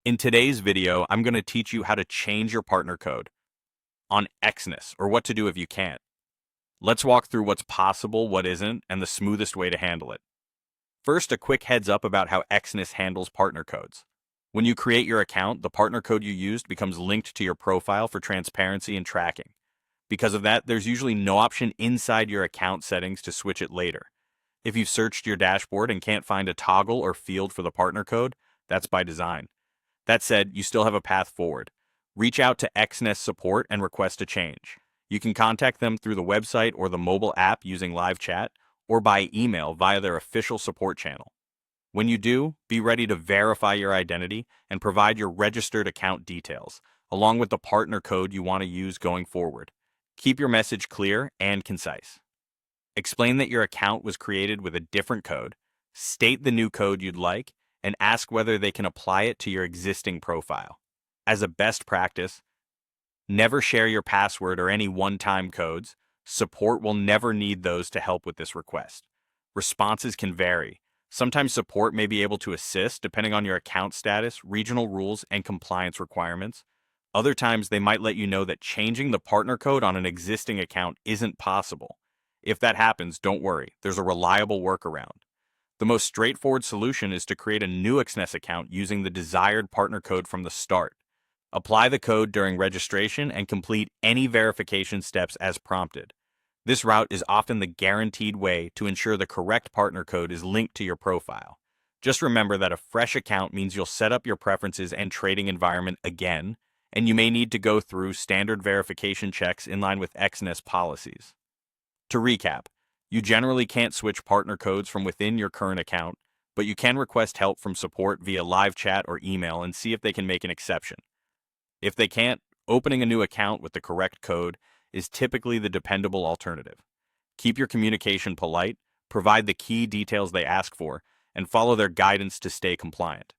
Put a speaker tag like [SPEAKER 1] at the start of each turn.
[SPEAKER 1] In today's video, I'm going to teach you how to change your partner code on Exness, or what to do if you can't. Let's walk through what's possible, what isn't, and the smoothest way to handle it. First, a quick heads up about how Exness handles partner codes. When you create your account, the partner code you used becomes linked to your profile for transparency and tracking. Because of that, there's usually no option inside your account settings to switch it later. If you've searched your dashboard and can't find a toggle or field for the partner code, that's by design. That said, you still have a path forward. Reach out to Exness support and request a change. You can contact them through the website or the mobile app using live chat, or by email via their official support channel. When you do, be ready to verify your identity and provide your registered account details, along with the partner code you want to use going forward. Keep your message clear and concise. Explain that your account was created with a different code, state the new code you'd like, and ask whether they can apply it to your existing profile. As a best practice, never share your password or any one-time codes. Support will never need those to help with this request. Responses can vary. Sometimes support may be able to assist depending on your account status, regional rules, and compliance requirements. Other times they might let you know that changing the partner code on an existing account isn't possible. If that happens, don't worry, there's a reliable workaround. The most straightforward solution is to create a new Exness account using the desired partner code from the start. Apply the code during registration and complete any verification steps as prompted. This route is often the guaranteed way to ensure the correct partner code is linked to your profile. Just remember that a fresh account means you'll set up your preferences and trading environment again, and you may need to go through standard verification checks in line with Exness policies. To recap, you generally can't switch partner codes from within your current account, but you can request help from support via live chat or email and see if they can make an exception. If they can't, opening a new account with the correct code is typically the dependable alternative. Keep your communication polite, provide the key details they ask for, and follow their guidance to stay compliant.